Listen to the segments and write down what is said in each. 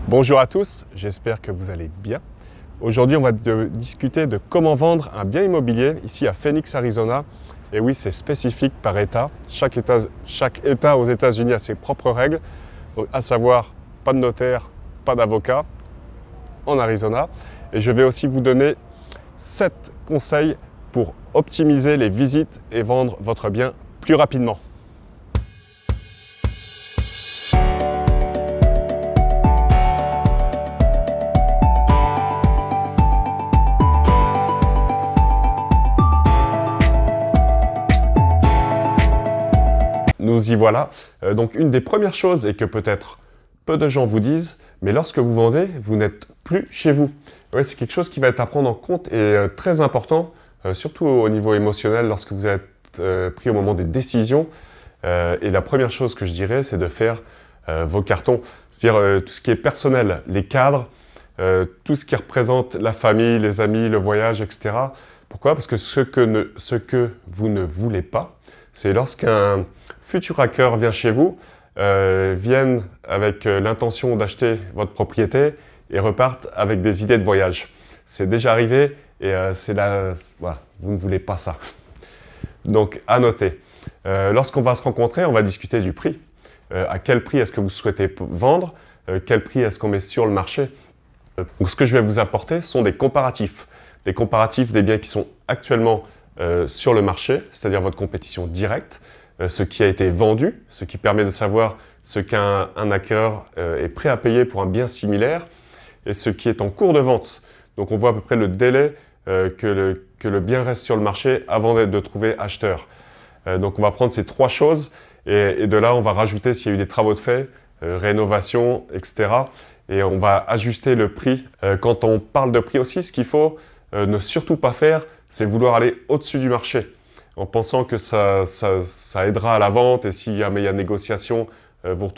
Bonjour à tous, j'espère que vous allez bien. Aujourd'hui, on va discuter de comment vendre un bien immobilier ici à Phoenix, Arizona. Et oui, c'est spécifique par État. Chaque État aux États-Unis a ses propres règles. Donc, à savoir, pas de notaire, pas d'avocat en Arizona. Et je vais aussi vous donner 7 conseils pour optimiser les visites et vendre votre bien plus rapidement. Nous y voilà. Donc une des premières choses et que peut-être peu de gens vous disent, mais lorsque vous vendez, vous n'êtes plus chez vous. Ouais, c'est quelque chose qui va être à prendre en compte et très important, surtout au niveau émotionnel lorsque vous êtes pris au moment des décisions. Et la première chose que je dirais, c'est de faire vos cartons, c'est-à-dire tout ce qui est personnel, les cadres, tout ce qui représente la famille, les amis, le voyage, etc. Pourquoi? Parce que ce que vous ne voulez pas, c'est lorsqu'un futur hacker vient chez vous, viennent avec l'intention d'acheter votre propriété et repartent avec des idées de voyage. C'est déjà arrivé et voilà, vous ne voulez pas ça. Donc, à noter. Lorsqu'on va se rencontrer, on va discuter du prix. À quel prix est-ce que vous souhaitez vendre? Quel prix est-ce qu'on met sur le marché? Donc, ce que je vais vous apporter sont des comparatifs. Des comparatifs des biens qui sont actuellement sur le marché, c'est-à-dire votre compétition directe, ce qui a été vendu, ce qui permet de savoir ce qu'un acquéreur est prêt à payer pour un bien similaire et ce qui est en cours de vente. Donc on voit à peu près le délai que le bien reste sur le marché avant de trouver acheteur. Donc on va prendre ces 3 choses et de là on va rajouter s'il y a eu des travaux de fait, rénovation, etc. Et on va ajuster le prix. Quand on parle de prix aussi, ce qu'il faut ne surtout pas faire, c'est vouloir aller au-dessus du marché en pensant que ça aidera à la vente et si jamais il y a négociation, vous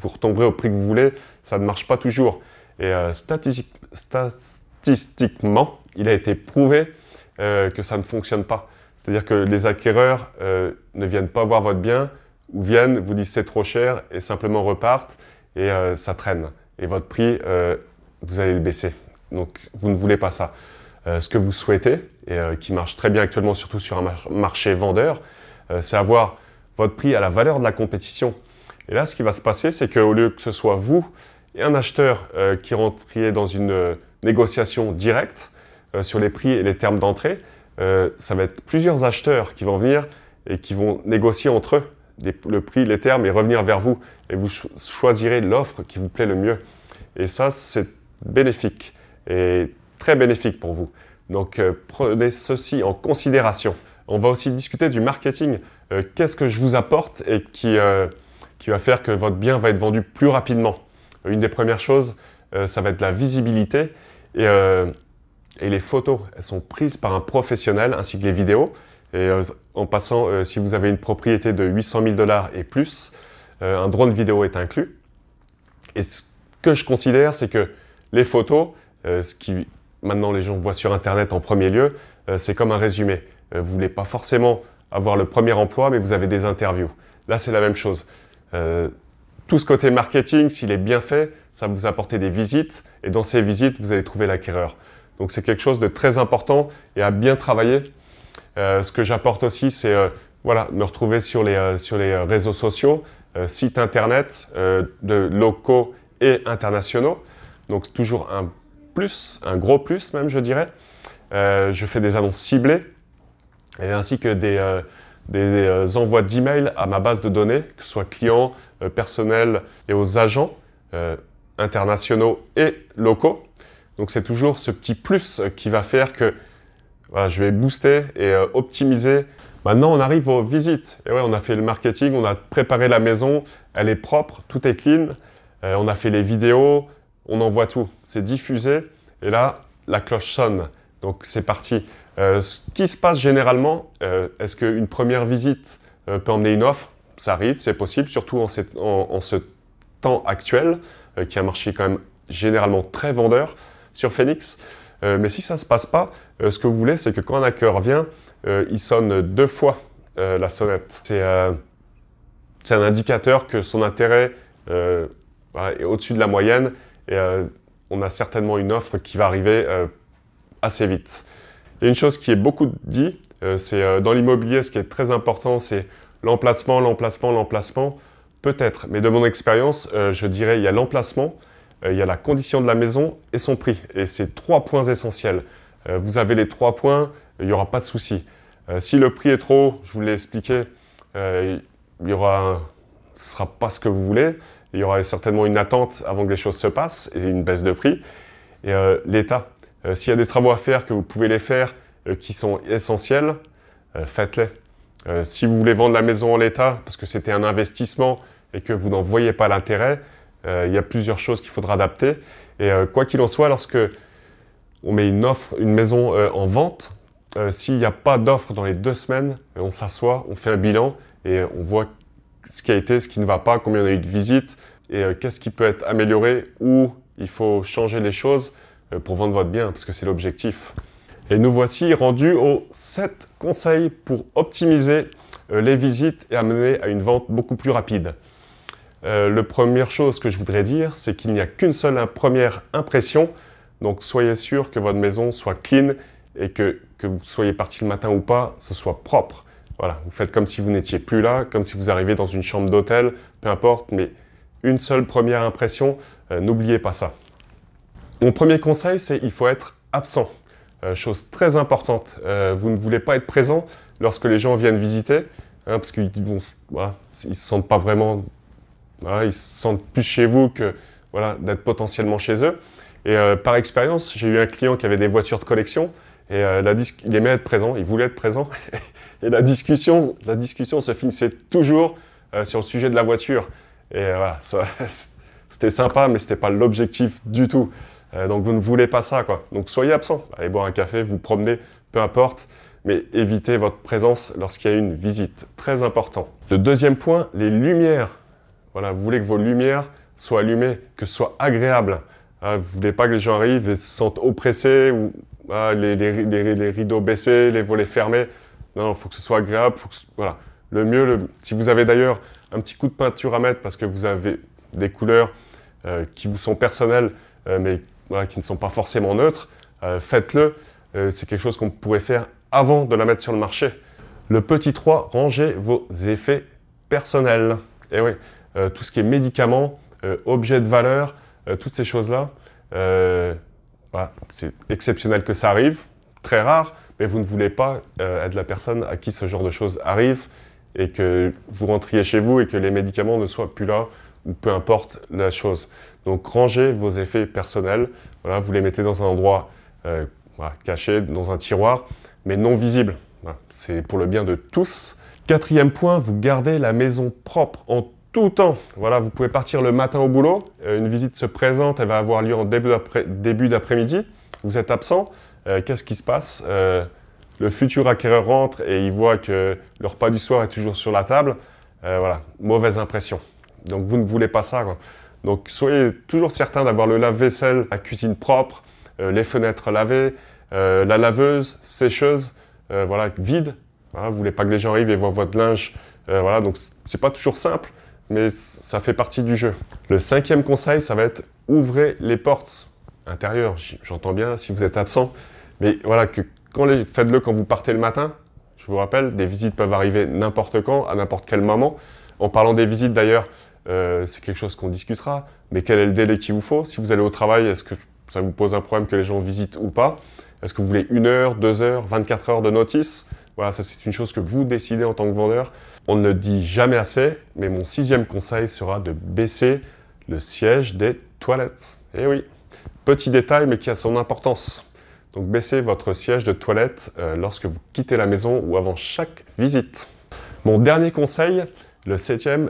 retomberez au prix que vous voulez. Ça ne marche pas toujours. Et statistiquement, il a été prouvé que ça ne fonctionne pas. C'est-à-dire que les acquéreurs ne viennent pas voir votre bien ou viennent, vous disent c'est trop cher et simplement repartent et ça traîne. Et votre prix, vous allez le baisser. Donc, vous ne voulez pas ça. Ce que vous souhaitez, et qui marche très bien actuellement, surtout sur un marché vendeur, c'est avoir votre prix à la valeur de la compétition. Et là, ce qui va se passer, c'est qu'au lieu que ce soit vous et un acheteur qui rentriez dans une négociation directe sur les prix et les termes d'entrée, ça va être plusieurs acheteurs qui vont venir et qui vont négocier entre eux le prix, les termes et revenir vers vous. Et vous choisirez l'offre qui vous plaît le mieux. Et ça, c'est bénéfique et très bénéfique pour vous. Donc, prenez ceci en considération. On va aussi discuter du marketing. Qu'est-ce que je vous apporte et qui va faire que votre bien va être vendu plus rapidement? Une des premières choses, ça va être la visibilité et les photos. Elles sont prises par un professionnel ainsi que les vidéos. Et en passant, si vous avez une propriété de 800 000 $ et plus, un drone vidéo est inclus. Et ce que je considère, c'est que les photos, ce qui maintenant les gens voient sur Internet en premier lieu, c'est comme un résumé. Vous ne voulez pas forcément avoir le premier emploi, mais vous avez des interviews. Là, c'est la même chose. Tout ce côté marketing, s'il est bien fait, ça va vous apporter des visites. Et dans ces visites, vous allez trouver l'acquéreur. Donc, c'est quelque chose de très important et à bien travailler. Ce que j'apporte aussi, c'est voilà, me retrouver sur les réseaux sociaux, sites Internet de locaux et internationaux. Donc, c'est toujours un gros plus même, je dirais. Je fais des annonces ciblées et ainsi que des envois d'emails à ma base de données, que ce soit clients, personnels et aux agents internationaux et locaux. Donc, c'est toujours ce petit plus qui va faire que voilà, je vais booster et optimiser. Maintenant, on arrive aux visites. Et ouais, on a fait le marketing, on a préparé la maison, elle est propre, tout est clean. On a fait les vidéos, on envoie tout. C'est diffusé et là, la cloche sonne. Donc, c'est parti. Ce qui se passe généralement, est-ce qu'une première visite peut emmener une offre? Ça arrive, c'est possible, surtout en ce temps actuel, qui est un marché quand même généralement très vendeur sur Phoenix. Mais si ça ne se passe pas, ce que vous voulez, c'est que quand un hacker vient, il sonne 2 fois la sonnette. C'est un indicateur que son intérêt voilà, est au-dessus de la moyenne et on a certainement une offre qui va arriver assez vite. Il y a une chose qui est beaucoup dit, c'est dans l'immobilier, ce qui est très important, c'est l'emplacement, l'emplacement, l'emplacement. Peut-être, mais de mon expérience, je dirais il y a l'emplacement, il y a la condition de la maison et son prix. Et c'est 3 points essentiels. Vous avez les 3 points, il n'y aura pas de souci. Si le prix est trop haut, je vous l'ai expliqué, ce ne sera pas ce que vous voulez. Il y aura certainement une attente avant que les choses se passent et une baisse de prix. Et l'état, s'il y a des travaux à faire, que vous pouvez les faire, qui sont essentiels, faites-les. Si vous voulez vendre la maison en l'état, parce que c'était un investissement et que vous n'en voyez pas l'intérêt, il y a plusieurs choses qu'il faudra adapter. Et quoi qu'il en soit, lorsque on met une maison en vente, s'il n'y a pas d'offre dans les 2 semaines, on s'assoit, on fait un bilan et on voit ce qui a été, ce qui ne va pas, combien on a eu de visites et qu'est-ce qui peut être amélioré, ou il faut changer les choses pour vendre votre bien, parce que c'est l'objectif. Et nous voici rendus aux 7 conseils pour optimiser les visites et amener à une vente beaucoup plus rapide. La première chose que je voudrais dire, c'est qu'il n'y a qu'une seule première impression. Donc soyez sûr que votre maison soit clean et que vous soyez parti le matin ou pas, ce soit propre. Voilà, vous faites comme si vous n'étiez plus là, comme si vous arriviez dans une chambre d'hôtel, peu importe, mais une seule première impression, n'oubliez pas ça. Mon premier conseil, c'est qu'il faut être absent. Chose très importante, vous ne voulez pas être présent lorsque les gens viennent visiter, parce qu'ils voilà, ils se sentent pas vraiment, voilà, ils se sentent plus chez vous que voilà, d'être potentiellement chez eux. Et par expérience, j'ai eu un client qui avait des voitures de collection et il aimait être présent, il voulait être présent. Et la discussion se finissait toujours sur le sujet de la voiture. Et voilà, c'était sympa, mais ce n'était pas l'objectif du tout. Donc vous ne voulez pas ça, quoi. Donc soyez absent. Allez boire un café, vous promenez, peu importe, mais évitez votre présence lorsqu'il y a une visite. Très important. Le deuxième point, les lumières. Voilà, vous voulez que vos lumières soient allumées, que ce soit agréable. Vous ne voulez pas que les gens arrivent et se sentent oppressés ou les rideaux baissés, les volets fermés. Non, il faut que ce soit agréable. Voilà. Le mieux, si vous avez d'ailleurs un petit coup de peinture à mettre parce que vous avez des couleurs qui vous sont personnelles, mais voilà, qui ne sont pas forcément neutres, faites-le. C'est quelque chose qu'on pourrait faire avant de la mettre sur le marché. Le petit 3, rangez vos effets personnels. Et oui, tout ce qui est médicaments, objets de valeur, toutes ces choses-là, voilà, c'est exceptionnel que ça arrive, très rare, mais vous ne voulez pas être la personne à qui ce genre de choses arrive et que vous rentriez chez vous et que les médicaments ne soient plus là, ou peu importe la chose. Donc rangez vos effets personnels, voilà, vous les mettez dans un endroit voilà, caché, dans un tiroir, mais non visible. Voilà, c'est pour le bien de tous. 4e point, vous gardez la maison propre en tout temps. Voilà, vous pouvez partir le matin au boulot, une visite se présente, elle va avoir lieu en début d'après-midi, vous êtes absent, qu'est-ce qui se passe? Le futur acquéreur rentre et il voit que le repas du soir est toujours sur la table. Voilà, mauvaise impression. Donc vous ne voulez pas ça, quoi. Donc soyez toujours certain d'avoir le lave-vaisselle, la cuisine propre, les fenêtres lavées, la laveuse, sécheuse, voilà, vide. Voilà, vous ne voulez pas que les gens arrivent et voient votre linge. Voilà, donc c'est pas toujours simple, mais ça fait partie du jeu. Le 5e conseil, ça va être ouvrez les portes intérieures. J'entends bien si vous êtes absent, mais voilà, faites-le quand vous partez le matin. Je vous rappelle, des visites peuvent arriver n'importe quand, à n'importe quel moment. En parlant des visites d'ailleurs, c'est quelque chose qu'on discutera, mais quel est le délai qu'il vous faut? Si vous allez au travail, est-ce que ça vous pose un problème que les gens visitent ou pas? Est-ce que vous voulez 1 heure, 2 heures, 24 heures de notice? Voilà, ça c'est une chose que vous décidez en tant que vendeur. On ne le dit jamais assez, mais mon 6e conseil sera de baisser le siège des toilettes. Eh oui, petit détail mais qui a son importance. Donc baissez votre siège de toilette lorsque vous quittez la maison ou avant chaque visite. Mon dernier conseil, le 7e,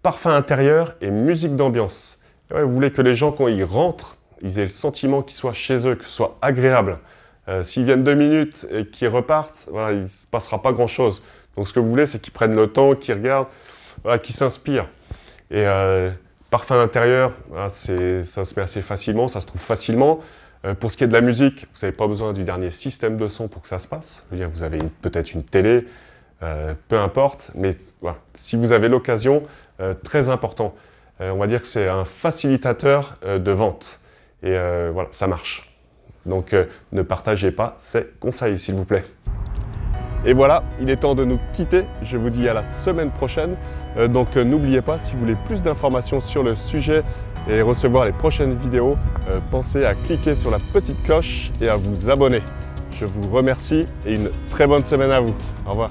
parfum intérieur et musique d'ambiance. Ouais, vous voulez que les gens, quand ils rentrent, ils aient le sentiment qu'ils soient chez eux, que ce soit agréable. S'ils viennent 2 minutes et qu'ils repartent, voilà, il ne se passera pas grand-chose. Donc ce que vous voulez, c'est qu'ils prennent le temps, qu'ils regardent, voilà, qu'ils s'inspirent. Et parfum intérieur, voilà, ça se met assez facilement, ça se trouve facilement. Pour ce qui est de la musique, vous n'avez pas besoin du dernier système de son pour que ça se passe. Je veux dire, vous avez peut-être une télé, peu importe. Mais voilà, si vous avez l'occasion, très important, on va dire que c'est un facilitateur de vente. Et voilà, ça marche. Donc ne partagez pas ces conseils, s'il vous plaît. Et voilà, il est temps de nous quitter. Je vous dis à la semaine prochaine. Donc n'oubliez pas, si vous voulez plus d'informations sur le sujet et recevoir les prochaines vidéos, pensez à cliquer sur la petite cloche et à vous abonner. Je vous remercie et une très bonne semaine à vous. Au revoir.